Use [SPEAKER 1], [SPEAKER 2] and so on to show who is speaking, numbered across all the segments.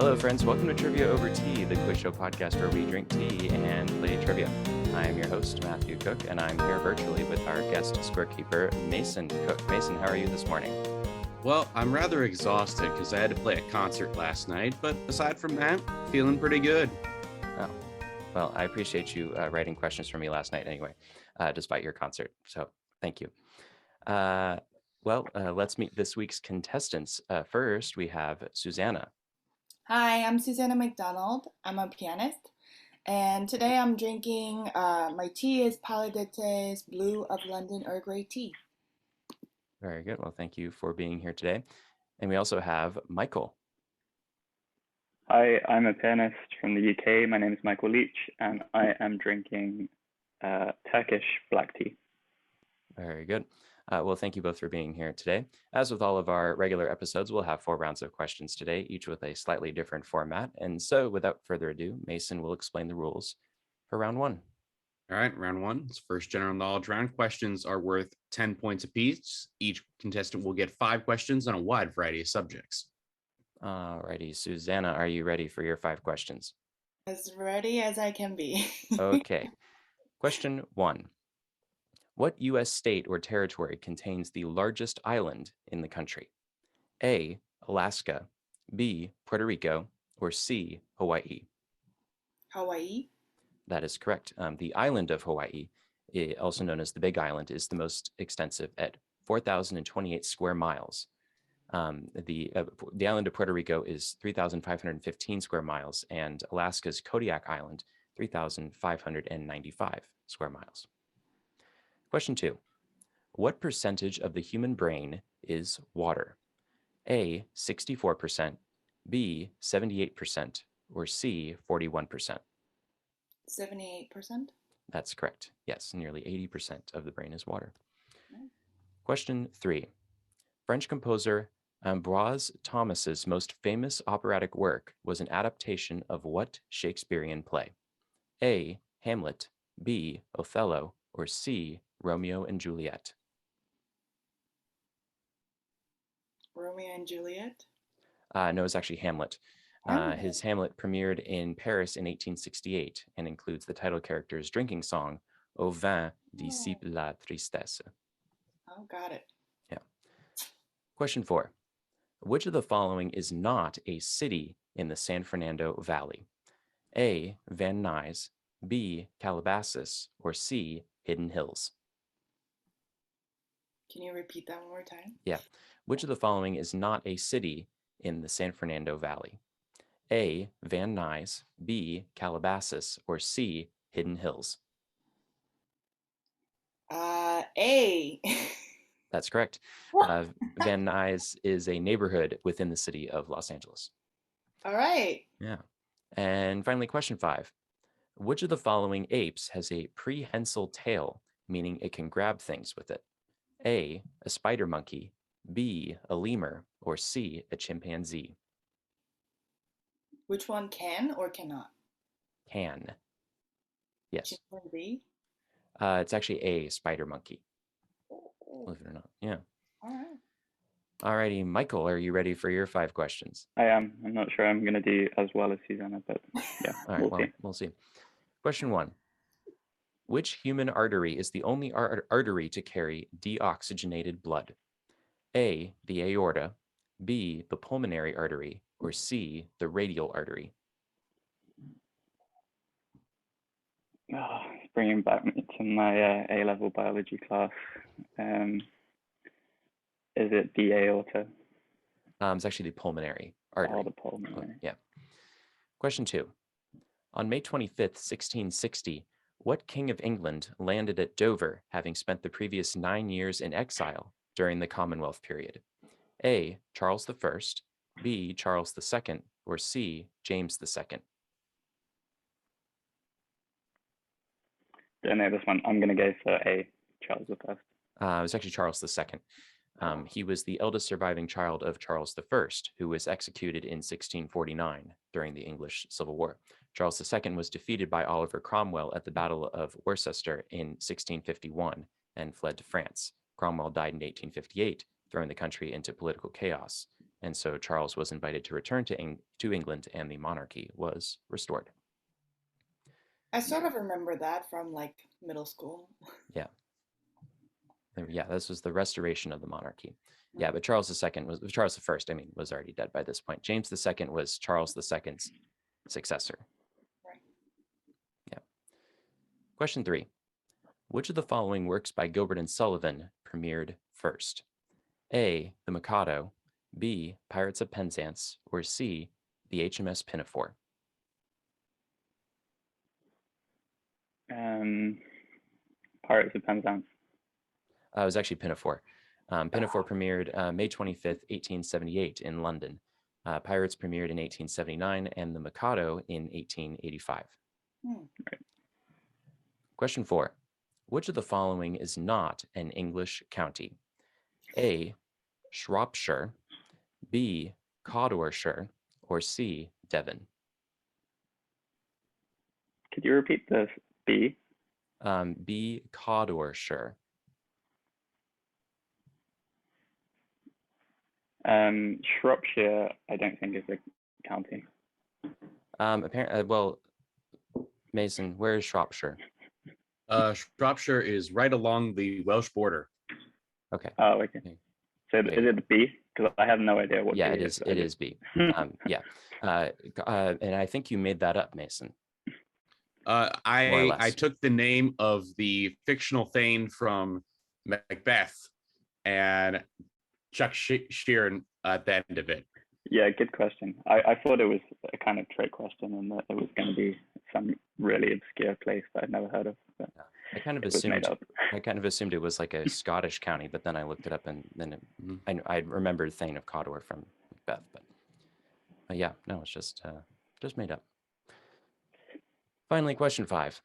[SPEAKER 1] Hello, friends. Welcome to Trivia Over Tea, the quiz show podcast where we drink tea and play trivia. I am your host, Matthew Cook, and I'm here virtually with our guest scorekeeper, Mason Cook. Mason, how are you this morning?
[SPEAKER 2] Well, I'm rather exhausted because I had to play a concert last night, but aside from that, feeling pretty good.
[SPEAKER 1] Oh, well, I appreciate you writing questions for me last night anyway, despite your concert. So thank you. Let's meet this week's contestants. First, we have Susanna.
[SPEAKER 3] Hi, I'm Susanna McDonald. I'm a pianist, and today I'm drinking, my tea is Paladete's Blue of London Earl Grey tea.
[SPEAKER 1] Very good. Well, thank you for being here today. And we also have Michael.
[SPEAKER 4] Hi, I'm a pianist from the UK. My name is Michael Leach, and I am drinking Turkish black tea.
[SPEAKER 1] Very good. Well, thank you both for being here today. As with all of our regular episodes, we'll have 4 rounds of questions today, each with a slightly different format. And so without further ado, Mason will explain the rules for round 1.
[SPEAKER 2] All right, round 1. It's first general knowledge round. Questions are worth 10 points apiece. Each contestant will get 5 questions on a wide variety of subjects.
[SPEAKER 1] All righty. Susanna, are you ready for your 5 questions?
[SPEAKER 3] As ready as I can be.
[SPEAKER 1] Okay. Question 1. What U.S. state or territory contains the largest island in the country? A, Alaska, B, Puerto Rico, or C, Hawaii?
[SPEAKER 3] Hawaii?
[SPEAKER 1] That is correct. The island of Hawaii, also known as the Big Island, is the most extensive at 4,028 square miles. The island of Puerto Rico is 3,515 square miles, and Alaska's Kodiak Island, 3,595 square miles. Question 2. What percentage of the human brain is water? A, 64%, B, 78%, or C, 41%?
[SPEAKER 3] 78%?
[SPEAKER 1] That's correct. Yes, nearly 80% of the brain is water. Question 3. French composer Ambroise Thomas's most famous operatic work was an adaptation of what Shakespearean play? A, Hamlet, B, Othello, or C, Romeo and Juliet?
[SPEAKER 3] Romeo and Juliet?
[SPEAKER 1] No, it's actually Hamlet. His Hamlet premiered in Paris in 1868 and includes the title character's drinking song, Au vin dissipe la tristesse.
[SPEAKER 3] Oh, got it.
[SPEAKER 1] Yeah. Question 4. Which of the following is not a city in the San Fernando Valley? A, Van Nuys, B, Calabasas, or C, Hidden Hills?
[SPEAKER 3] Can you repeat that one more time?
[SPEAKER 1] Yeah. Which of the following is not a city in the San Fernando Valley? A, Van Nuys, B, Calabasas, or C, Hidden Hills?
[SPEAKER 3] A.
[SPEAKER 1] That's correct. Van Nuys is a neighborhood within the city of Los Angeles.
[SPEAKER 3] All right.
[SPEAKER 1] Yeah. And finally, question 5. Which of the following apes has a prehensile tail, meaning it can grab things with it? A, a spider monkey, B, a lemur, or C, a chimpanzee?
[SPEAKER 3] Which one can or cannot?
[SPEAKER 1] Can. Yes.
[SPEAKER 3] Chimpanzee?
[SPEAKER 1] It's actually a spider monkey. Believe it or not. Yeah.
[SPEAKER 3] All right.
[SPEAKER 1] All righty. Michael, are you ready for your 5 questions?
[SPEAKER 4] I am. I'm not sure I'm going to do as well as Susanna, but yeah,
[SPEAKER 1] All right. We'll see. Question 1. Which human artery is the only artery to carry deoxygenated blood? A, the aorta, B, the pulmonary artery, or C, the radial artery?
[SPEAKER 4] Oh, it's bringing back me to my A-level biology class. Is it the aorta?
[SPEAKER 1] It's actually the pulmonary artery.
[SPEAKER 4] Oh, the pulmonary.
[SPEAKER 1] Yeah. Question 2. On May 25th, 1660, what king of England landed at Dover, having spent the previous 9 years in exile during the Commonwealth period? A, Charles I, B, Charles II, or C, James II?
[SPEAKER 4] Don't know this one. I'm going to go for A, Charles I.
[SPEAKER 1] It was actually Charles II. He was the eldest surviving child of Charles I, who was executed in 1649 during the English Civil War. Charles II was defeated by Oliver Cromwell at the Battle of Worcester in 1651 and fled to France. Cromwell died in 1858, throwing the country into political chaos. And so Charles was invited to return to England, and the monarchy was restored.
[SPEAKER 3] I sort of remember that from like middle school.
[SPEAKER 1] Yeah. Yeah, this was the restoration of the monarchy. Yeah, but Charles I was already dead by this point. James II was Charles II's successor.
[SPEAKER 3] Right.
[SPEAKER 1] Yeah. Question 3. Which of the following works by Gilbert and Sullivan premiered first? A, The Mikado, B, Pirates of Penzance, or C, the HMS Pinafore?
[SPEAKER 4] Pirates of Penzance.
[SPEAKER 1] It was actually Pinafore. Pinafore premiered May 25th, 1878 in London. Pirates premiered in 1879 and The Mikado in 1885.
[SPEAKER 4] Right.
[SPEAKER 1] Question 4. Which of the following is not an English county? A, Shropshire, B, Cawdorshire, or C, Devon?
[SPEAKER 4] Could you repeat the B?
[SPEAKER 1] B, Cawdorshire.
[SPEAKER 4] Shropshire, I don't think is a county.
[SPEAKER 1] Well, Mason, where is Shropshire?
[SPEAKER 2] Shropshire is right along the Welsh border.
[SPEAKER 1] Okay.
[SPEAKER 4] Oh, okay. So is it B? Because I have no idea what.
[SPEAKER 1] Yeah,
[SPEAKER 4] B
[SPEAKER 1] it is. It is B. Yeah. And I think you made that up, Mason.
[SPEAKER 2] I took the name of the fictional Thane from Macbeth and Chuck Sheeran at the end of it.
[SPEAKER 4] Yeah, good question. I thought it was a kind of trick question and that it was going to be some really obscure place that I'd never heard of. But
[SPEAKER 1] I kind of assumed it was like a Scottish county, but then I looked it up and then I remembered Thane of Cawdor from Macbeth. But yeah, no, it's just made up. Finally, question 5.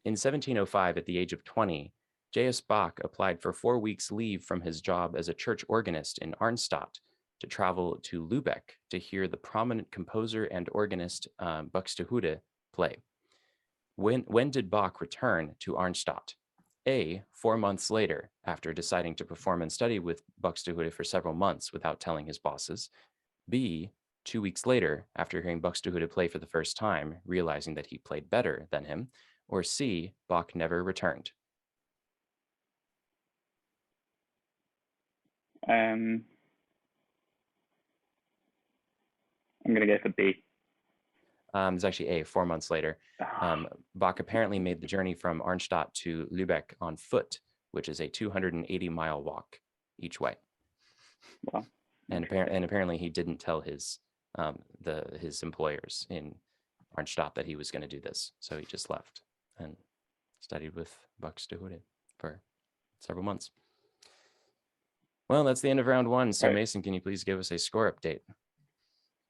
[SPEAKER 1] In 1705, at the age of 20, J.S. Bach applied for 4 weeks leave from his job as a church organist in Arnstadt to travel to Lubeck to hear the prominent composer and organist Buxtohuda play. When did Bach return to Arnstadt? A, 4 months later, after deciding to perform and study with Buxtohuda for several months without telling his bosses. B, 2 weeks later, after hearing Buxtohuda play for the first time, realizing that he played better than him. Or C, Bach never returned.
[SPEAKER 4] I'm going to go for B.
[SPEAKER 1] It's actually A, 4 months later. Bach apparently made the journey from Arnstadt to Lubeck on foot, which is a 280-mile walk each way.
[SPEAKER 4] Wow.
[SPEAKER 1] And apparently he didn't tell his employers in Arnstadt that he was going to do this, so he just left and studied with Buxtohuda for several months. Well, that's the end of round 1. So, right. Mason, can you please give us a score update?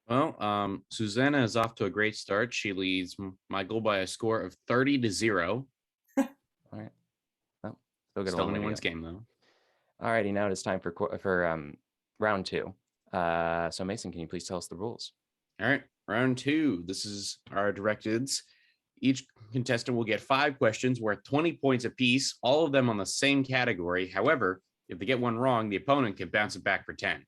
[SPEAKER 2] Well, Susanna is off to a great start. She leads Michael by a score of 30-0.
[SPEAKER 1] All right. Well,
[SPEAKER 2] still anyone's game though.
[SPEAKER 1] All righty, now it is time for round 2. So, Mason, can you please tell us the rules?
[SPEAKER 2] All right, round 2. This is our directives. Each contestant will get 5 questions worth 20 points apiece, all of them on the same category. However, if they get one wrong, the opponent can bounce it back for 10.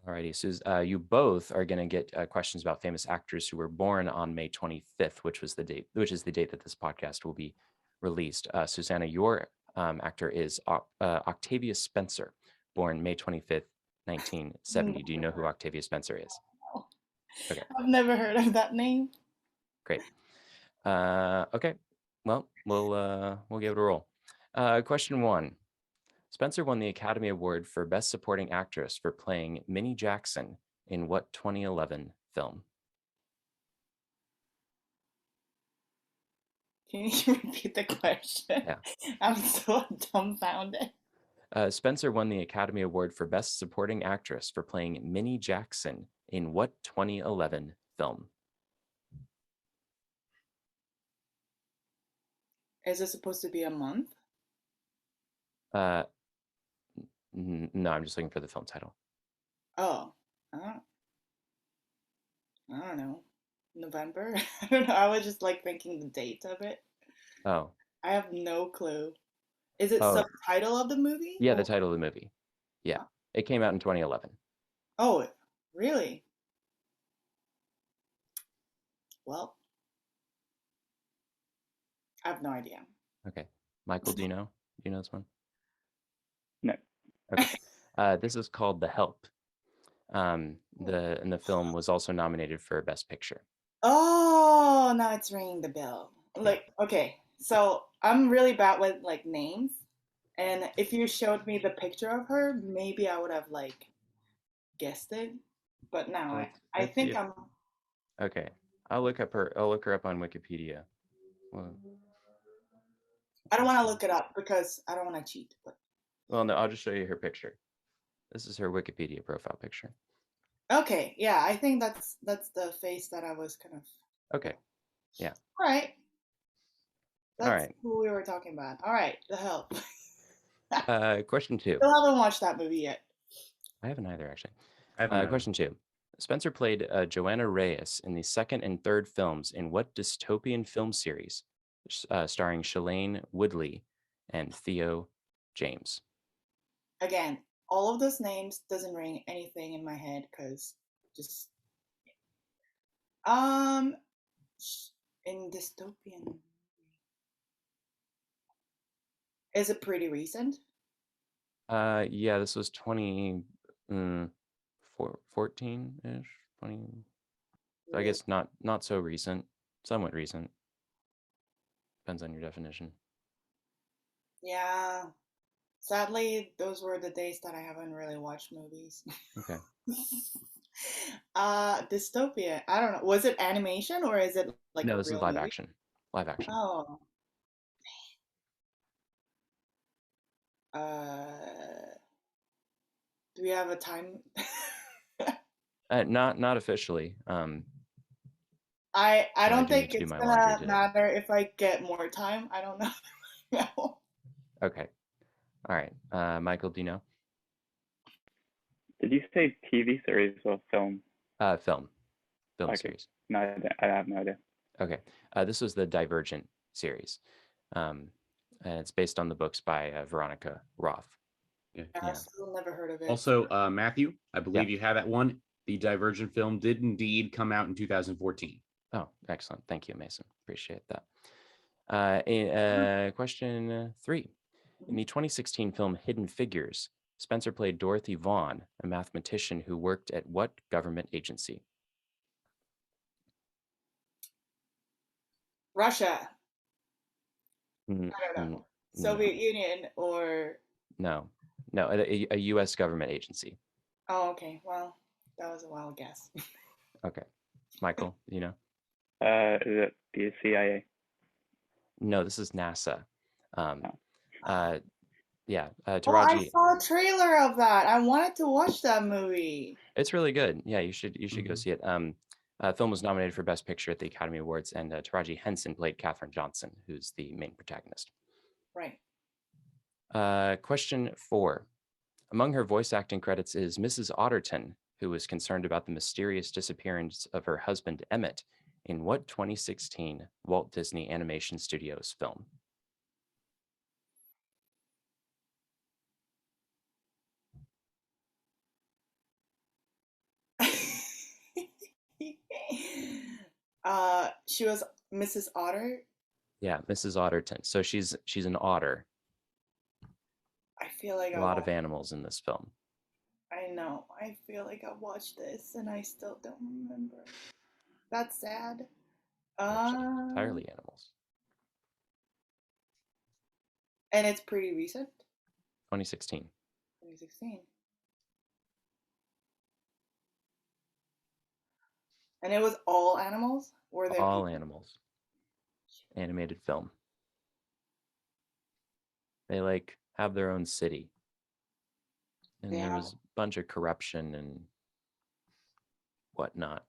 [SPEAKER 1] Alrighty, so you both are going to get questions about famous actors who were born on May 25th, which is the date that this podcast will be released. Susanna, your actor is Octavia Spencer, born May 25th, 1970. Do you know who Octavia Spencer is?
[SPEAKER 3] Okay. I've never heard of that name.
[SPEAKER 1] Great. Okay. Well, we'll give it a roll. Question 1. Spencer won the Academy Award for Best Supporting Actress for playing Minnie Jackson in what 2011 film?
[SPEAKER 3] Can you repeat the question?
[SPEAKER 1] Yeah.
[SPEAKER 3] I'm so dumbfounded.
[SPEAKER 1] Spencer won the Academy Award for Best Supporting Actress for playing Minnie Jackson in what 2011 film?
[SPEAKER 3] Is it supposed to be a month?
[SPEAKER 1] No, I'm just looking for the film title.
[SPEAKER 3] Oh, I don't know. November? I don't know. I was just like thinking the date of it.
[SPEAKER 1] Oh.
[SPEAKER 3] I have no clue. Is it subtitle of the movie?
[SPEAKER 1] Yeah, the title of the movie. Yeah. It came out in 2011.
[SPEAKER 3] Oh, really? Well, I have no idea.
[SPEAKER 1] Okay. Michael, do you know? Do you know this one?
[SPEAKER 4] No.
[SPEAKER 1] Okay. This is called The Help. The film was also nominated for Best Picture.
[SPEAKER 3] Oh, now it's ringing the bell. Like, okay, so I'm really bad with like names, and if you showed me the picture of her, maybe I would have like guessed it. But now I
[SPEAKER 1] Let's see
[SPEAKER 3] think
[SPEAKER 1] if-
[SPEAKER 3] I'm.
[SPEAKER 1] Okay. I'll look her up on Wikipedia.
[SPEAKER 3] I don't want to look it up because I don't want to cheat. But
[SPEAKER 1] Well, no, I'll just show you her picture. This is her Wikipedia profile picture.
[SPEAKER 3] okay, yeah, I think that's the face that I was kind of.
[SPEAKER 1] Okay. Yeah.
[SPEAKER 3] All right. That's
[SPEAKER 1] All right.
[SPEAKER 3] who we were talking about. All right, The Help.
[SPEAKER 1] Question 2.
[SPEAKER 3] Still haven't watched that movie yet.
[SPEAKER 1] I haven't either, actually.
[SPEAKER 2] I haven't either.
[SPEAKER 1] Question 2. Spencer played Joanna Reyes in the second and third films in what dystopian film series starring Shailene Woodley and Theo James?
[SPEAKER 3] Again, all of those names doesn't ring anything in my head because just in dystopian. Is it pretty recent?
[SPEAKER 1] Yeah, this was 2014-ish, 20. So I guess not so recent, somewhat recent. Depends on your definition.
[SPEAKER 3] Yeah. Sadly, those were the days that I haven't really watched movies.
[SPEAKER 1] Okay.
[SPEAKER 3] Dystopia. I don't know. Was it animation or is it like
[SPEAKER 1] No,
[SPEAKER 3] a
[SPEAKER 1] this is
[SPEAKER 3] real
[SPEAKER 1] live
[SPEAKER 3] movie?
[SPEAKER 1] action. Live action.
[SPEAKER 3] Oh. Do we have a time?
[SPEAKER 1] Not officially.
[SPEAKER 3] I
[SPEAKER 1] I
[SPEAKER 3] don't
[SPEAKER 1] do need
[SPEAKER 3] think
[SPEAKER 1] to do
[SPEAKER 3] it's
[SPEAKER 1] my
[SPEAKER 3] gonna
[SPEAKER 1] laundry today.
[SPEAKER 3] matter if I get more time. I don't know. No.
[SPEAKER 1] Okay. All right. Michael, do you know?
[SPEAKER 4] Did you say TV series or film?
[SPEAKER 1] Film
[SPEAKER 4] Okay.
[SPEAKER 1] series.
[SPEAKER 4] No, I have no idea.
[SPEAKER 1] Okay. This was the Divergent series. And it's based on the books by Veronica Roth.
[SPEAKER 2] Yeah.
[SPEAKER 3] I've still never heard of it.
[SPEAKER 2] Also, Matthew, I believe you have that one. The Divergent film did indeed come out in 2014.
[SPEAKER 1] Oh, excellent. Thank you, Mason. Appreciate that. Question 3. In the 2016 film Hidden Figures, Spencer played Dorothy Vaughan, a mathematician who worked at what government agency?
[SPEAKER 3] Russia.
[SPEAKER 1] Mm,
[SPEAKER 3] I don't know.
[SPEAKER 1] mm,
[SPEAKER 3] Soviet Union or.
[SPEAKER 1] No, a U.S. government agency.
[SPEAKER 3] Oh, okay. Well, that was a wild guess.
[SPEAKER 1] Okay. Michael, you know?
[SPEAKER 4] Is it the CIA?
[SPEAKER 1] No, this is NASA. Yeah,
[SPEAKER 3] Oh, I
[SPEAKER 1] Taraji.
[SPEAKER 3] saw a trailer of that. I wanted to watch that movie.
[SPEAKER 1] It's really good. Yeah, you should go see it. Film was nominated for Best Picture at the Academy Awards, and Taraji Henson played Katherine Johnson, who's the main protagonist.
[SPEAKER 3] Right.
[SPEAKER 1] Question 4. Among her voice acting credits is Mrs. Otterton, who was concerned about the mysterious disappearance of her husband Emmett in what 2016 Walt Disney Animation Studios film?
[SPEAKER 3] She was Mrs. Otter.
[SPEAKER 1] Yeah, Mrs. Otterton. So she's an otter.
[SPEAKER 3] I feel like
[SPEAKER 1] A lot of animals in this film.
[SPEAKER 3] I know. I feel like I watched this and I still don't remember. That's sad.
[SPEAKER 1] Entirely animals.
[SPEAKER 3] And it's pretty recent.
[SPEAKER 1] 2016.
[SPEAKER 3] 2016. And it was all animals? Were there
[SPEAKER 1] All
[SPEAKER 3] people?
[SPEAKER 1] animals. Animated film. They like have their own city. And there was a bunch of corruption and whatnot.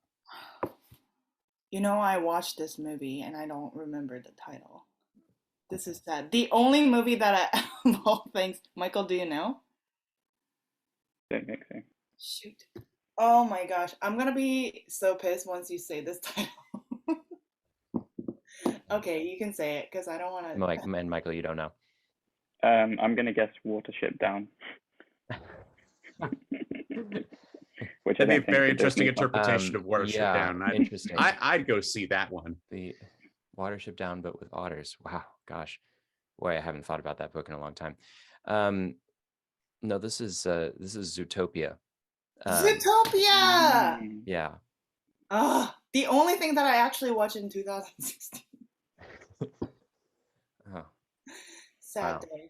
[SPEAKER 3] You know, I watched this movie and I don't remember the title. This is sad. The only movie that I, of all things, Michael, do you know?
[SPEAKER 4] Don't think so.
[SPEAKER 3] Shoot. Oh my gosh. I'm gonna be so pissed once you say this title. Okay, you can say it because I don't want to.
[SPEAKER 1] And Michael, you don't know.
[SPEAKER 4] I'm gonna guess Watership Down. which I
[SPEAKER 2] That'd be a
[SPEAKER 4] don't think
[SPEAKER 2] very
[SPEAKER 4] is a
[SPEAKER 2] interesting
[SPEAKER 4] Disney film.
[SPEAKER 2] interpretation of Watership
[SPEAKER 1] yeah,
[SPEAKER 2] Down.
[SPEAKER 1] interesting.
[SPEAKER 2] I'd go see that one.
[SPEAKER 1] The Watership Down, but with otters. Wow, gosh, boy, I haven't thought about that book in a long time. No, this is Zootopia.
[SPEAKER 3] Zootopia.
[SPEAKER 1] Yeah.
[SPEAKER 3] The only thing that I actually watched in 2016.
[SPEAKER 1] Oh,
[SPEAKER 3] Sad
[SPEAKER 1] wow.
[SPEAKER 3] day.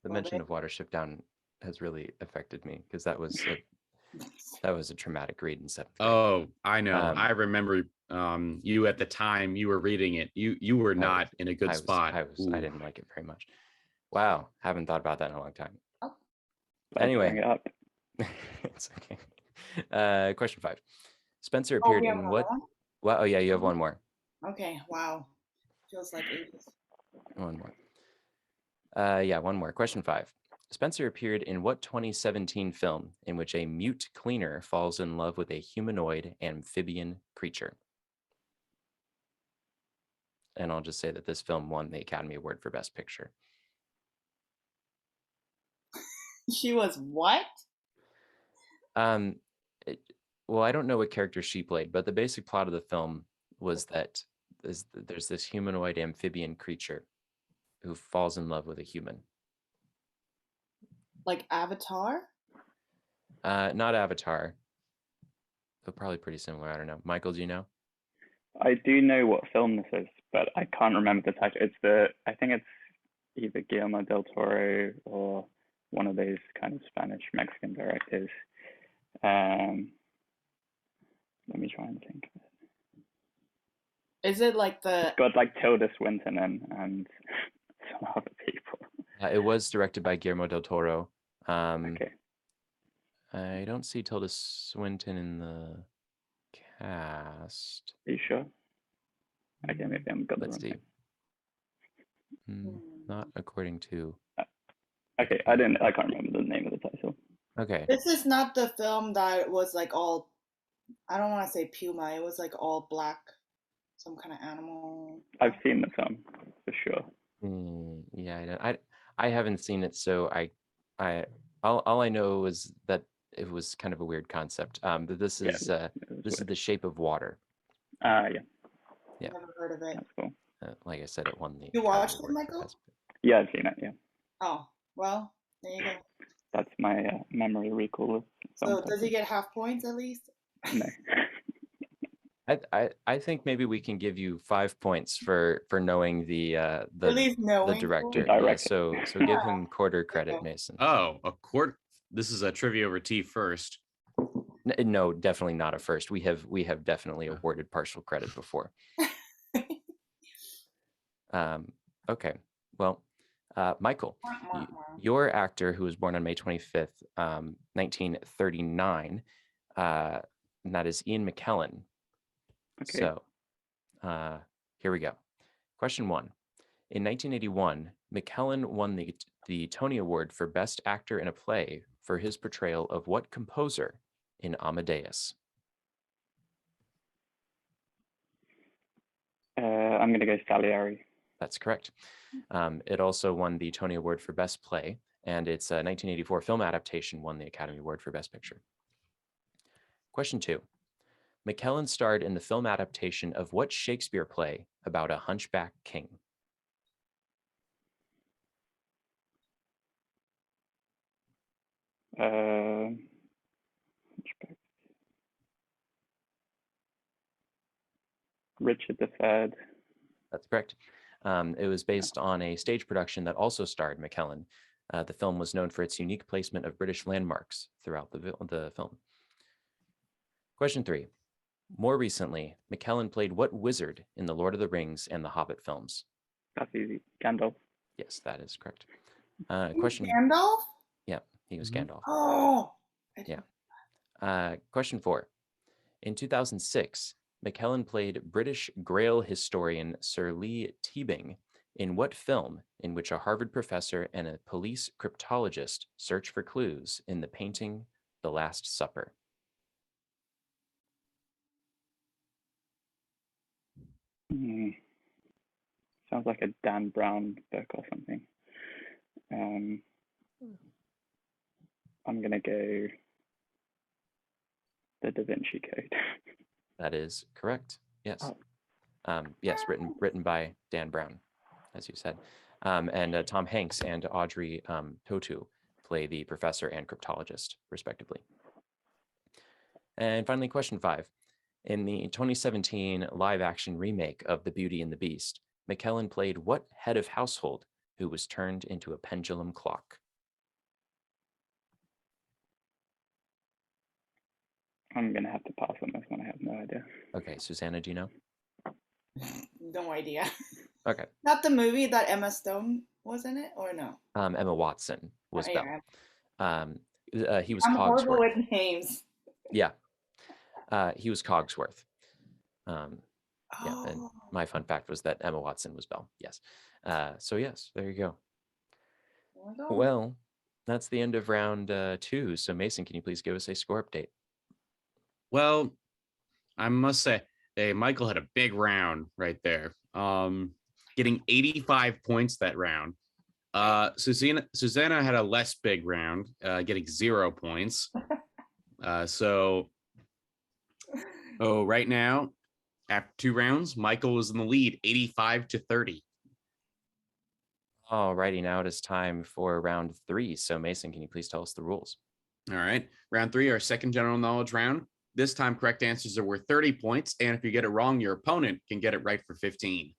[SPEAKER 1] The
[SPEAKER 3] Well,
[SPEAKER 1] mention of Watership Down has really affected me because that was a traumatic read in 7th grade.
[SPEAKER 2] Oh, I know.
[SPEAKER 1] Um,
[SPEAKER 2] I remember you at the time you were reading it. You were not in a good spot.
[SPEAKER 1] I didn't like it very much. Wow, haven't thought about that in a long time.
[SPEAKER 4] Let's bring
[SPEAKER 1] Anyway,
[SPEAKER 4] it up.
[SPEAKER 1] it's okay. Question 5. Spencer
[SPEAKER 3] Oh,
[SPEAKER 1] appeared
[SPEAKER 3] we have
[SPEAKER 1] in
[SPEAKER 3] another
[SPEAKER 1] what?
[SPEAKER 3] one?
[SPEAKER 1] Well, oh yeah, you have one more.
[SPEAKER 3] Okay, wow. Feels like ages.
[SPEAKER 1] One more. Yeah, one more. Question 5. Spencer appeared in what 2017 film in which a mute cleaner falls in love with a humanoid amphibian creature? And I'll just say that this film won the Academy Award for Best Picture.
[SPEAKER 3] She was what?
[SPEAKER 1] Well, I don't know what character she played, but the basic plot of the film was that there's this humanoid amphibian creature who falls in love with a human.
[SPEAKER 3] Like Avatar?
[SPEAKER 1] Not Avatar, but probably pretty similar. I don't know. Michael, do you know?
[SPEAKER 4] I do know what film this is, but I can't remember the title. I think it's either Guillermo del Toro or one of those kind of Spanish Mexican directors. Let me try and think.
[SPEAKER 3] Is it like the...
[SPEAKER 4] It's got like Tilda Swinton and some other people.
[SPEAKER 1] It was directed by Guillermo del Toro.
[SPEAKER 4] Okay.
[SPEAKER 1] I don't see Tilda Swinton in the cast.
[SPEAKER 4] Are you sure? Okay, maybe I'm got the
[SPEAKER 1] Let's
[SPEAKER 4] wrong
[SPEAKER 1] see.
[SPEAKER 4] thing.
[SPEAKER 1] Not according to.
[SPEAKER 4] Okay, I can't remember the name of the title.
[SPEAKER 1] Okay.
[SPEAKER 3] This is not the film that was like all... I don't want to say puma. It was like all black, some kind of animal.
[SPEAKER 4] I've seen the film for sure.
[SPEAKER 1] Yeah, I haven't seen it, so all I know is that it was kind of a weird concept. But this is The Shape of Water.
[SPEAKER 4] Yeah.
[SPEAKER 3] Never heard of it.
[SPEAKER 4] That's cool.
[SPEAKER 1] Like I said, it won the.
[SPEAKER 3] You
[SPEAKER 1] Academy
[SPEAKER 3] watched it,
[SPEAKER 1] Award for
[SPEAKER 3] Michael?
[SPEAKER 1] Best Picture.
[SPEAKER 4] Yeah, I've seen it. Yeah.
[SPEAKER 3] Oh, well, there you go.
[SPEAKER 4] That's my memory recall of
[SPEAKER 3] So does he get half points at least?
[SPEAKER 4] No.
[SPEAKER 1] I think maybe we can give you 5 points for knowing the
[SPEAKER 3] At least knowing
[SPEAKER 1] director.
[SPEAKER 4] The
[SPEAKER 1] Yeah, so give him quarter credit, Mason.
[SPEAKER 2] Oh, a quart. This is a trivia over tea first.
[SPEAKER 1] No, definitely not a first. We have definitely awarded partial credit before. Okay. Well, Michael, your actor who was born on May 25th, 1939, and that is Ian Mckellen.
[SPEAKER 4] Okay.
[SPEAKER 1] So here we go. Question 1. In 1981, Mckellen won the Tony Award for Best Actor in a Play for his portrayal of what composer in Amadeus?
[SPEAKER 4] I'm going to go Salieri.
[SPEAKER 1] That's correct. It also won the Tony Award for Best Play, and its 1984 film adaptation won the Academy Award for Best Picture. Question 2. Mckellen starred in the film adaptation of what Shakespeare play about a hunchback king?
[SPEAKER 4] Richard III.
[SPEAKER 1] That's correct. It was based on a stage production that also starred Mckellen. The film was known for its unique placement of British landmarks throughout the film. Question 3. More recently, Mckellen played what wizard in the Lord of the Rings and the Hobbit films?
[SPEAKER 4] That's easy. Gandalf.
[SPEAKER 1] Yes, that is correct. Question.
[SPEAKER 3] Gandalf?
[SPEAKER 1] Yeah, he was Gandalf.
[SPEAKER 3] Oh.
[SPEAKER 1] Yeah. Question 4. In 2006, Mckellen played British Grail historian Sir Lee Teebing in what film in which a Harvard professor and a police cryptologist search for clues in the painting The Last Supper?
[SPEAKER 4] Sounds like a Dan Brown book or something. I'm going to go the Da Vinci Code.
[SPEAKER 1] That is correct. Yes.
[SPEAKER 4] Oh.
[SPEAKER 1] Yes, written by Dan Brown, as you said. And Tom Hanks and Audrey Tautou play the professor and cryptologist, respectively. And finally, question 5. In the 2017 live-action remake of The Beauty and the Beast, Mckellen played what head of household who was turned into a pendulum clock?
[SPEAKER 4] I'm going to have to pass on this one. I have no idea.
[SPEAKER 1] Okay, Susanna, do you know?
[SPEAKER 3] No idea.
[SPEAKER 1] Okay.
[SPEAKER 3] Not the movie that Emma Stone was in it, or no?
[SPEAKER 1] Emma Watson was Belle. He was
[SPEAKER 3] I'm horrible
[SPEAKER 1] Cogsworth.
[SPEAKER 3] with names.
[SPEAKER 1] Yeah. He was Cogsworth. Yeah, and my fun fact was that Emma Watson was Belle. Yes. So yes, there you go. Well, that's the end of round 2. So Mason, can you please give us a score update?
[SPEAKER 2] Well, I must say, Michael had a big round right there. Getting 85 points that round. Susanna had a less big round, getting 0 points. Right now, after 2 rounds, Michael was in the lead, 85-30.
[SPEAKER 1] Alrighty, now it is time for round 3. So Mason, can you please tell us the rules?
[SPEAKER 2] All right. Round 3, our second general knowledge round. This time, correct answers are worth 30 points. And if you get it wrong, your opponent can get it right for 15.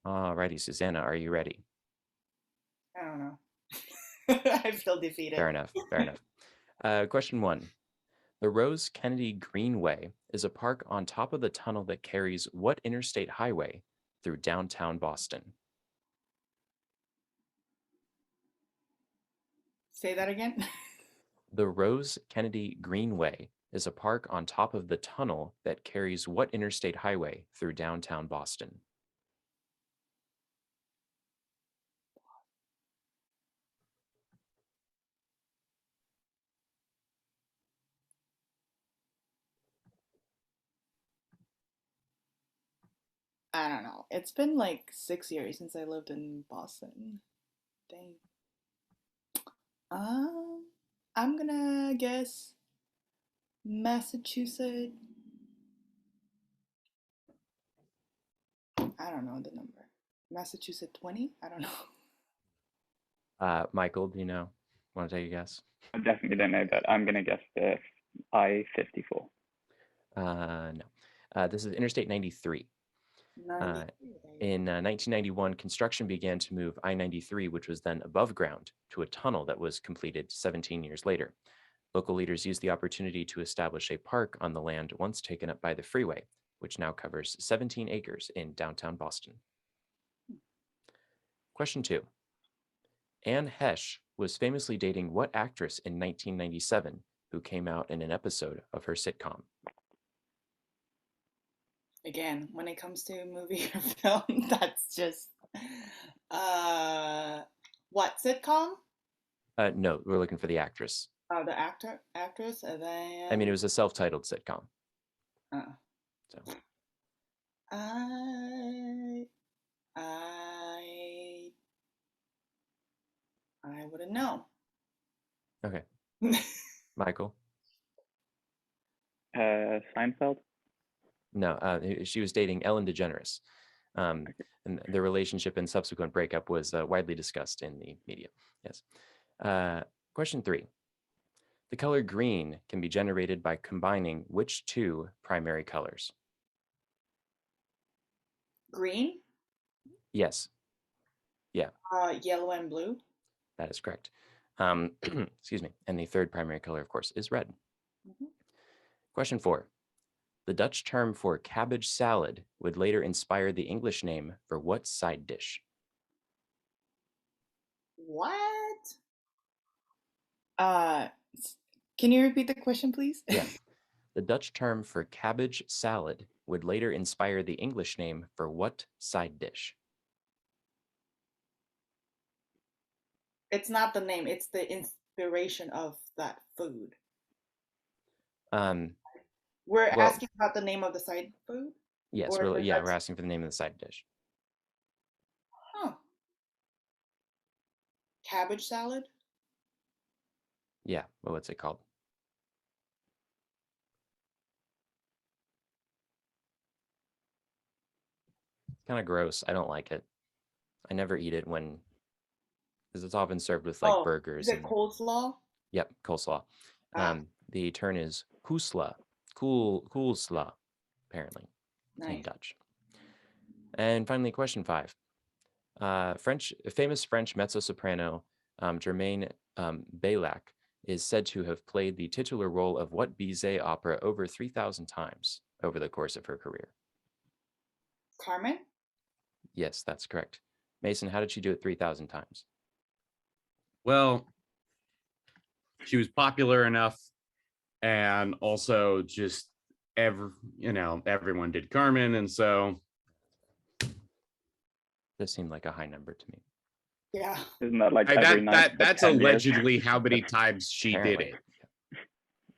[SPEAKER 1] Alrighty, Susanna, are you ready?
[SPEAKER 3] I don't know. I feel defeated.
[SPEAKER 1] Fair enough. Question 1. The Rose Kennedy Greenway is a park on top of the tunnel that carries what interstate highway through downtown Boston?
[SPEAKER 3] Say that again.
[SPEAKER 1] The Rose Kennedy Greenway is a park on top of the tunnel that carries what interstate highway through downtown Boston?
[SPEAKER 3] I don't know. It's been like 6 years since I lived in Boston. Dang. I'm gonna guess Massachusetts. I don't know the number. Massachusetts 20? I don't know.
[SPEAKER 1] Michael, do you know? Want to take a guess?
[SPEAKER 4] I definitely don't know, but I'm going to guess the I-54.
[SPEAKER 1] No. This is Interstate 93.
[SPEAKER 3] 93.
[SPEAKER 1] In 1991, construction began to move I-93, which was then above ground, to a tunnel that was completed 17 years later. Local leaders used the opportunity to establish a park on the land once taken up by the freeway, which now covers 17 acres in downtown Boston. Question 2. Anne Hesh was famously dating what actress in 1997 who came out in an episode of her sitcom?
[SPEAKER 3] Again, when it comes to movie or film, that's just what sitcom?
[SPEAKER 1] No, we're looking for the actress.
[SPEAKER 3] Oh, the actress, and then
[SPEAKER 1] I mean, it was a self-titled sitcom. So
[SPEAKER 3] I wouldn't know.
[SPEAKER 1] okay. Michael?
[SPEAKER 4] Seinfeld?
[SPEAKER 1] No, she was dating Ellen DeGeneres. And their relationship and subsequent breakup was widely discussed in the media. Yes. Question 3. The color green can be generated by combining which 2 primary colors?
[SPEAKER 3] Green?
[SPEAKER 1] Yes. Yeah.
[SPEAKER 3] Yellow and blue?
[SPEAKER 1] That is correct. Excuse me. And the third primary color, of course, is red.
[SPEAKER 3] Mm-hmm.
[SPEAKER 1] Question 4. The Dutch term for cabbage salad would later inspire the English name for what side dish?
[SPEAKER 3] What? Can you repeat the question, please?
[SPEAKER 1] Yeah. The Dutch term for cabbage salad would later inspire the English name for what side dish?
[SPEAKER 3] It's not the name, it's the inspiration of that food. We're asking about the name of the side food?
[SPEAKER 1] Yes, we're asking for the name of the side dish.
[SPEAKER 3] Huh. Cabbage salad?
[SPEAKER 1] Yeah, well, what's it called? kind of gross. I don't like it. I never eat it because it's often served with like
[SPEAKER 3] Oh,
[SPEAKER 1] burgers
[SPEAKER 3] is it
[SPEAKER 1] and
[SPEAKER 3] coleslaw?
[SPEAKER 1] yep, coleslaw.
[SPEAKER 3] Ah,
[SPEAKER 1] The term is coolslaw, apparently in
[SPEAKER 3] nice.
[SPEAKER 1] Dutch. And finally, question 5. Famous French mezzo-soprano Germaine Baylac is said to have played the titular role of what Bizet opera over 3,000 times over the course of her career?
[SPEAKER 3] Carmen?
[SPEAKER 1] Yes, that's correct. Mason, how did she do it 3,000 times?
[SPEAKER 2] Well, she was popular enough, and also just everyone did Carmen, and so
[SPEAKER 1] This seemed like a high number to me.
[SPEAKER 3] Yeah.
[SPEAKER 4] Isn't that like every night? for
[SPEAKER 2] that's
[SPEAKER 4] 10 years?
[SPEAKER 2] allegedly how many times she did
[SPEAKER 1] Apparently.
[SPEAKER 2] it.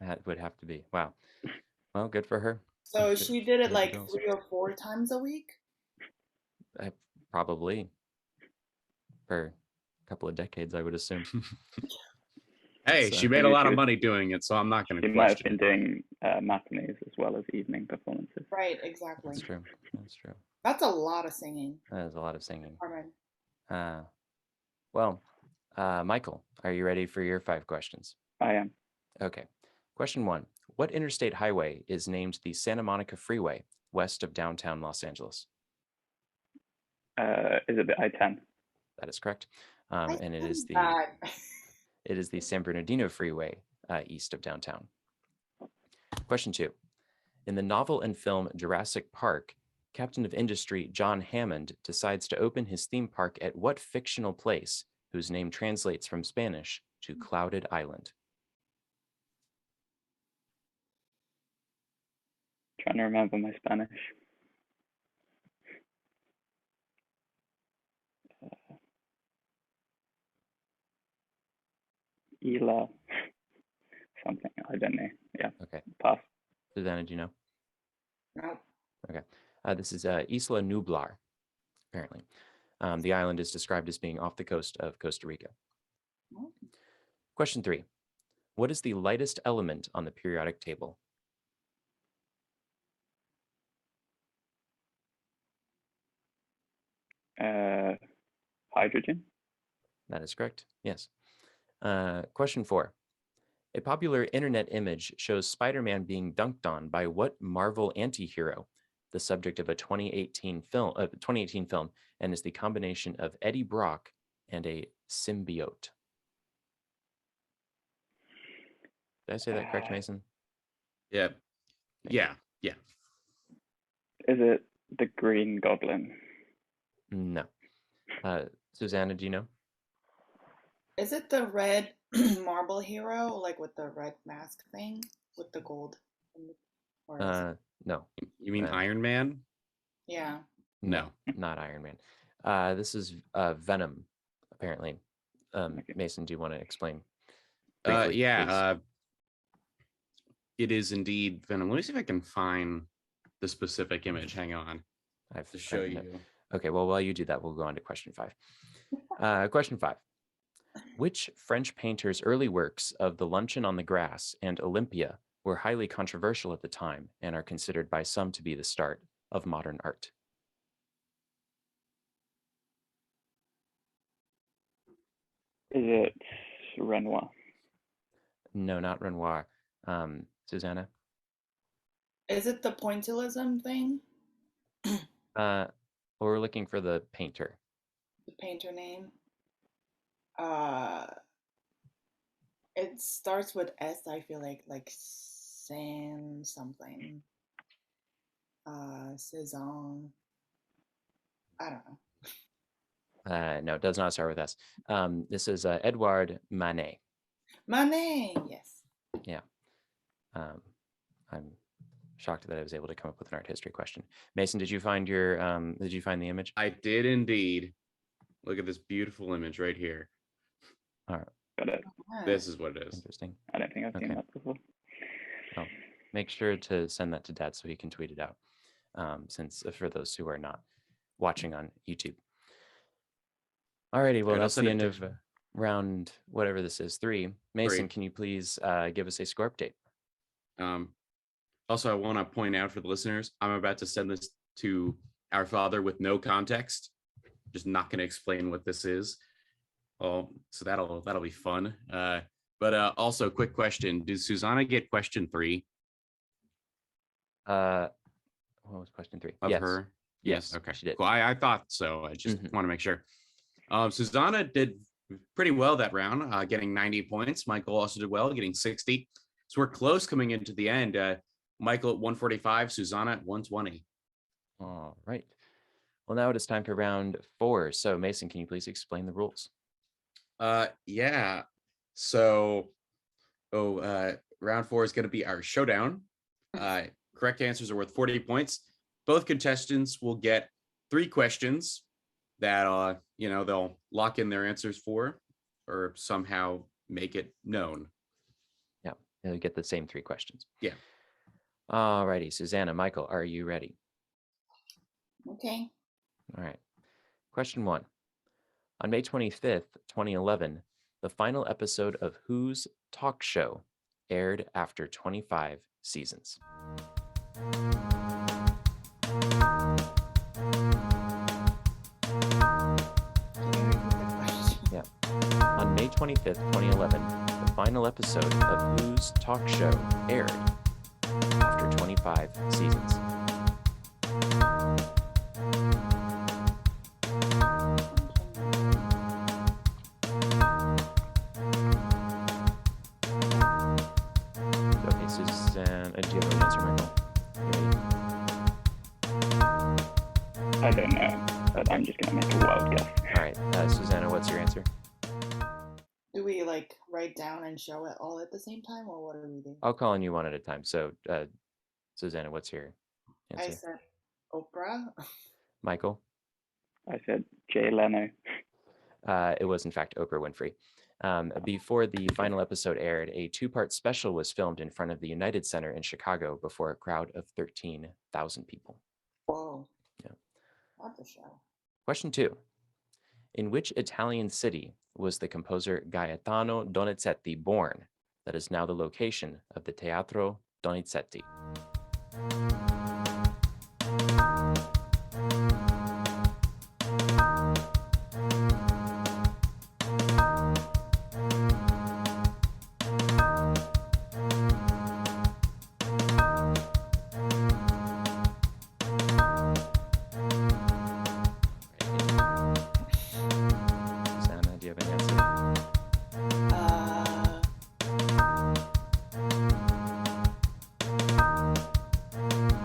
[SPEAKER 1] That would have to be. Wow. Well, good for her.
[SPEAKER 3] So
[SPEAKER 1] Good-
[SPEAKER 3] she did it
[SPEAKER 1] good
[SPEAKER 3] like
[SPEAKER 1] girls.
[SPEAKER 3] 3 or 4 times a week?
[SPEAKER 1] Probably for a couple of decades, I would assume.
[SPEAKER 2] Hey,
[SPEAKER 1] So-
[SPEAKER 2] she made a
[SPEAKER 4] Maybe
[SPEAKER 2] lot
[SPEAKER 4] she
[SPEAKER 2] of
[SPEAKER 4] was-
[SPEAKER 2] money doing it, so I'm not going
[SPEAKER 4] She
[SPEAKER 2] to
[SPEAKER 4] might have
[SPEAKER 2] question
[SPEAKER 4] been
[SPEAKER 2] it.
[SPEAKER 4] doing matinees as well as evening performances.
[SPEAKER 3] Right, exactly.
[SPEAKER 1] That's true. That's true.
[SPEAKER 3] That's a lot of singing,
[SPEAKER 1] That is a lot of singing.
[SPEAKER 3] Carmen.
[SPEAKER 1] Well, Michael, are you ready for your 5 questions?
[SPEAKER 4] I am.
[SPEAKER 1] Okay. Question 1. What interstate highway is named the Santa Monica Freeway west of downtown Los Angeles?
[SPEAKER 4] Is it the I-10?
[SPEAKER 1] That is correct.
[SPEAKER 3] I
[SPEAKER 1] And it
[SPEAKER 3] think
[SPEAKER 1] is the
[SPEAKER 3] that-
[SPEAKER 1] it is the San Bernardino Freeway east of downtown. Question 2. In the novel and film Jurassic Park, Captain of Industry John Hammond decides to open his theme park at what fictional place whose name translates from Spanish to Clouded Island?
[SPEAKER 4] Trying to remember my Spanish. Ila something. I don't know. Yeah.
[SPEAKER 1] Okay.
[SPEAKER 4] Pass.
[SPEAKER 1] Susanna, do you know?
[SPEAKER 3] Nope.
[SPEAKER 1] Okay. This is Isla Nublar, apparently. The island is described as being off the coast of Costa Rica.
[SPEAKER 3] Oh.
[SPEAKER 1] Question 3. What is the lightest element on the periodic table?
[SPEAKER 4] Hydrogen.
[SPEAKER 1] That is correct. Yes. Question 4. A popular internet image shows Spider-Man being dunked on by what Marvel anti-hero, the subject of a 2018 film, and is the combination of Eddie Brock and a symbiote. Did I say that correct, Mason?
[SPEAKER 2] Yeah. Yeah.
[SPEAKER 4] Is it the Green Goblin?
[SPEAKER 1] No. Susanna, do you know?
[SPEAKER 3] Is it the red marble hero, like with the red mask thing with the gold? Or is it-
[SPEAKER 1] No.
[SPEAKER 2] You mean
[SPEAKER 1] Uh,
[SPEAKER 2] Iron Man?
[SPEAKER 3] yeah.
[SPEAKER 2] No.
[SPEAKER 1] Not Iron Man. This is Venom, apparently.
[SPEAKER 4] Okay.
[SPEAKER 1] Mason, do you want to explain? briefly, please?
[SPEAKER 2] Yeah. It is indeed Venom. Let me see if I can find the specific image. Hang on
[SPEAKER 1] I've
[SPEAKER 2] to show
[SPEAKER 1] I've no-
[SPEAKER 2] you.
[SPEAKER 1] Okay, well, while you do that, we'll go on to question 5. Question 5. Which French painter's early works of The Luncheon on the Grass and Olympia were highly controversial at the time and are considered by some to be the start of modern art?
[SPEAKER 4] Is it Renoir?
[SPEAKER 1] No, not Renoir. Susanna?
[SPEAKER 3] Is it the pointillism thing?
[SPEAKER 1] We're looking for the painter.
[SPEAKER 3] The painter name? It starts with S, I feel like Sam something. Cezanne. I don't know.
[SPEAKER 1] No, it does not start with S. This is Edouard Manet.
[SPEAKER 3] Manet, yes.
[SPEAKER 1] I'm shocked that I was able to come up with an art history question. Mason, did you find the image?
[SPEAKER 2] I did indeed. Look at this beautiful image right here.
[SPEAKER 1] All right,
[SPEAKER 4] Got it.
[SPEAKER 2] This is what it is.
[SPEAKER 1] interesting.
[SPEAKER 4] I don't think I've seen
[SPEAKER 1] Okay.
[SPEAKER 4] that before.
[SPEAKER 1] Make sure to send that to Dad so he can tweet it out. Since for those who are not watching on YouTube. Alrighty, well,
[SPEAKER 2] Good, I'll
[SPEAKER 1] that's
[SPEAKER 2] send
[SPEAKER 1] the
[SPEAKER 2] it
[SPEAKER 1] end
[SPEAKER 2] to-
[SPEAKER 1] of round whatever this is, 3. Mason,
[SPEAKER 2] 3.
[SPEAKER 1] can you please give us a score update?
[SPEAKER 2] Also, I want to point out for the listeners, I'm about to send this to Our Father with no context. Just not going to explain what this is. Oh, so that'll be fun. But also, quick question: did Susanna get question 3?
[SPEAKER 1] What was question 3?
[SPEAKER 2] Of
[SPEAKER 1] Yes.
[SPEAKER 2] her?
[SPEAKER 1] Yes.
[SPEAKER 2] Okay.
[SPEAKER 1] She did.
[SPEAKER 2] Cool. I thought so. I just want to make sure. Susanna did pretty well that round, getting 90 points. Michael also did well, getting 60. So we're close coming into the end. Michael at 145, Susanna at 120.
[SPEAKER 1] All right. Well, now it is time for round 4. So, Mason, can you please explain the rules?
[SPEAKER 2] Yeah. So, round 4 is going to be our showdown. Correct answers are worth 40 points. Both contestants will get 3 questions that they'll lock in their answers for, or somehow make it known.
[SPEAKER 1] Yeah, they'll get the same 3 questions.
[SPEAKER 2] Yeah.
[SPEAKER 1] All righty, Susanna, Michael, are you ready?
[SPEAKER 3] Okay.
[SPEAKER 1] All right. Question 1. On May 25th, 2011, the final episode of Who's Talk Show aired after 25 seasons. Yeah. On May 25th, 2011, the final episode of Who's Talk Show aired after 25 seasons. Okay, Susanna, do you have an answer, Michael?
[SPEAKER 4] I don't know, but I'm just going to make a wild guess.
[SPEAKER 1] All right, Susanna, what's your answer?
[SPEAKER 3] Do we like write down and show it all at the same time, or what do we do?
[SPEAKER 1] I'll call on you one at a time. So, Susanna, what's your answer?
[SPEAKER 3] I said Oprah.
[SPEAKER 1] Michael?
[SPEAKER 4] I said Jay Leno.
[SPEAKER 1] It was, in fact, Oprah Winfrey. Before the final episode aired, a 2-part special was filmed in front of the United Center in Chicago before a crowd of 13,000 people.
[SPEAKER 3] Whoa.
[SPEAKER 1] Yeah.
[SPEAKER 3] That's a show.
[SPEAKER 1] Question 2. In which Italian city was the composer Gaetano Donizetti born that is now the location of the Teatro Donizetti? Susanna, do you have an answer?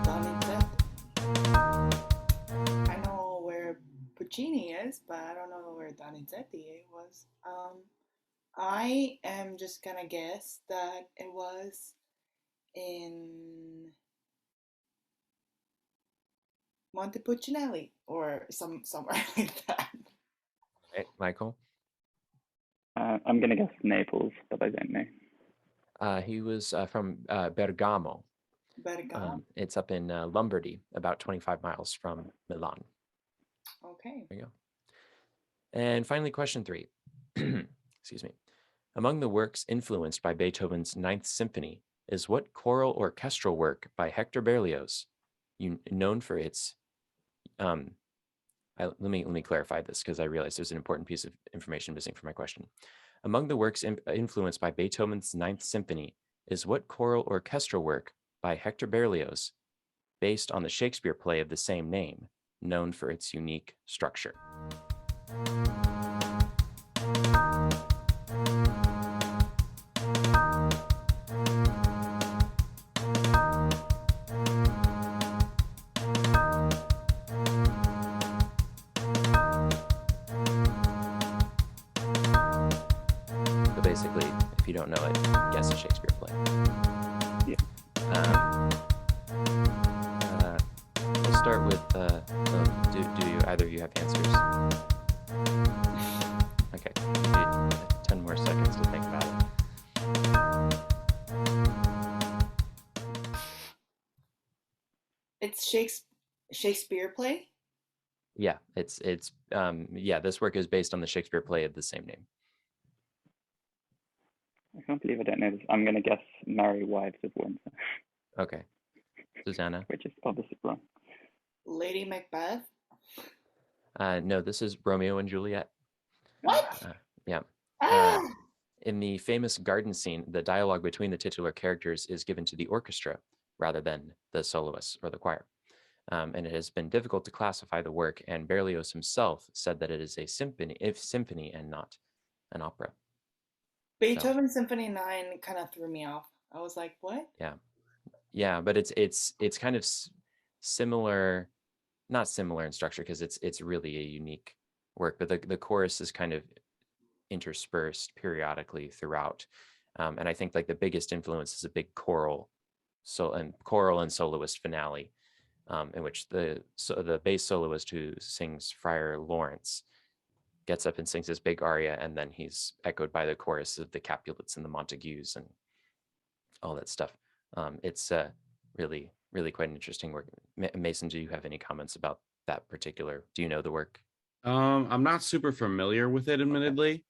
[SPEAKER 3] Donizetti. I know where Puccini is, but I don't know where Donizetti was. I am just gonna guess that it was in Montepulciano or somewhere like that.
[SPEAKER 1] Right, Michael?
[SPEAKER 4] I'm going to guess Naples, but I don't know.
[SPEAKER 1] He was from Bergamo.
[SPEAKER 3] Bergamo.
[SPEAKER 1] It's up in Lombardy, about 25 miles from Milan.
[SPEAKER 3] Okay.
[SPEAKER 1] There you go. And finally, question 3. Excuse me. Among the works influenced by Beethoven's Ninth Symphony is what choral orchestral work by Hector Berlioz, known for its let me clarify this because I realized there's an important piece of information missing from my question. Among the works influenced by Beethoven's Ninth Symphony is what choral orchestral work by Hector Berlioz, based on the Shakespeare play of the same name, known for its unique structure? Basically, if you don't know it, guess a Shakespeare play.
[SPEAKER 4] Yeah.
[SPEAKER 1] We'll start with, do you, either of you have answers? Okay, you need 10 more seconds to think about it.
[SPEAKER 3] It's Shakespeare play?
[SPEAKER 1] Yeah, yeah, this work is based on the Shakespeare play of the same name.
[SPEAKER 4] I can't believe I don't know this. I'm going to guess Merry Wives of Windsor.
[SPEAKER 1] Okay. Susanna?
[SPEAKER 4] Which is obviously wrong.
[SPEAKER 3] Lady Macbeth.
[SPEAKER 1] No, this is Romeo and Juliet.
[SPEAKER 3] What?
[SPEAKER 1] Yeah.
[SPEAKER 3] Ah!
[SPEAKER 1] In the famous garden scene, the dialogue between the titular characters is given to the orchestra rather than the soloists or the choir. And it has been difficult to classify the work, and Berlioz himself said that it is a symphony and not an opera.
[SPEAKER 3] Beethoven Symphony 9 kind of threw me off. I was like, what?
[SPEAKER 1] Yeah, but it's kind of similar, not similar in structure because it's really a unique work, but the chorus is kind of interspersed periodically throughout. And I think like the biggest influence is a big choral and soloist finale, in which the bass soloist who sings Friar Lawrence gets up and sings this big aria, and then he's echoed by the chorus of the Capulets and the Montagues and all that stuff. It's really, really quite an interesting work. Mason, do you have any comments about that particular? Do you know the work?
[SPEAKER 2] I'm not super familiar with it, admittedly.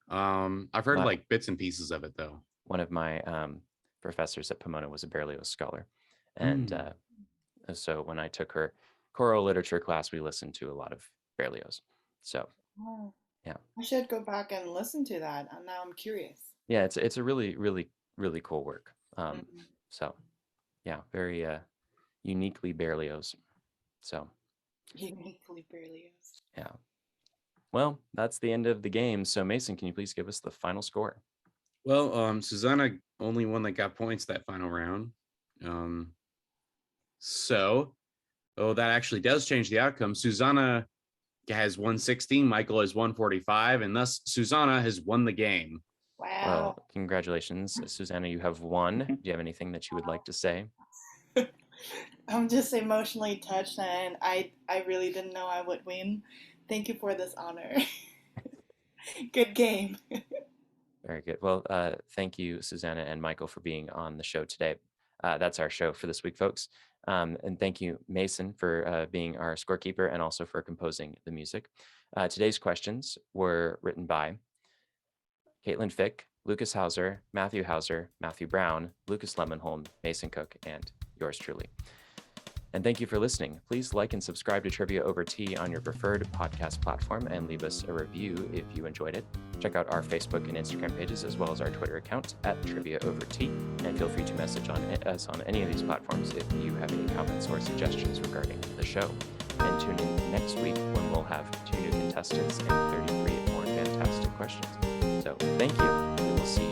[SPEAKER 2] I've heard
[SPEAKER 1] Well,
[SPEAKER 2] like bits and pieces of it though.
[SPEAKER 1] One of my professors at Pomona was a Berlioz scholar, and so when I took her choral literature class, we listened to a lot of Berlioz. So
[SPEAKER 3] Oh,
[SPEAKER 1] yeah,
[SPEAKER 3] I should go back and listen to that. And now I'm curious.
[SPEAKER 1] yeah, it's a really, really, really cool work.
[SPEAKER 3] Mhm.
[SPEAKER 1] So yeah, very uniquely Berlioz. So
[SPEAKER 3] Uniquely Berlioz.
[SPEAKER 1] yeah. Well, that's the end of the game. So Mason, can you please give us the final score?
[SPEAKER 2] Well, Susanna only one that got points that final round. So that actually does change the outcome. Susanna has 116, Michael has 145, and thus Susanna has won the game.
[SPEAKER 3] Wow.
[SPEAKER 1] Well, congratulations, Susanna. You have won. Do you have anything that you would like to say?
[SPEAKER 3] I'm just emotionally touched, and I really didn't know I would win. Thank you for this honor. Good game.
[SPEAKER 1] Very good. Well, thank you, Susanna and Michael, for being on the show today. That's our show for this week, folks. And thank you, Mason, for being our scorekeeper and also for composing the music. Today's questions were written by Caitlin Fick, Lucas Hauser, Matthew Brown, Lucas Lemonholm, Mason Cook, and yours truly. And thank you for listening. Please like and subscribe to Trivia Over Tea on your preferred podcast platform and leave us a review if you enjoyed it. Check out our Facebook and Instagram pages as well as our Twitter account at Trivia Over Tea. And feel free to message us on any of these platforms if you have any comments or suggestions regarding the show. And tune in next week when we'll have 2 new contestants and 33 more fantastic questions. So thank you. We will see you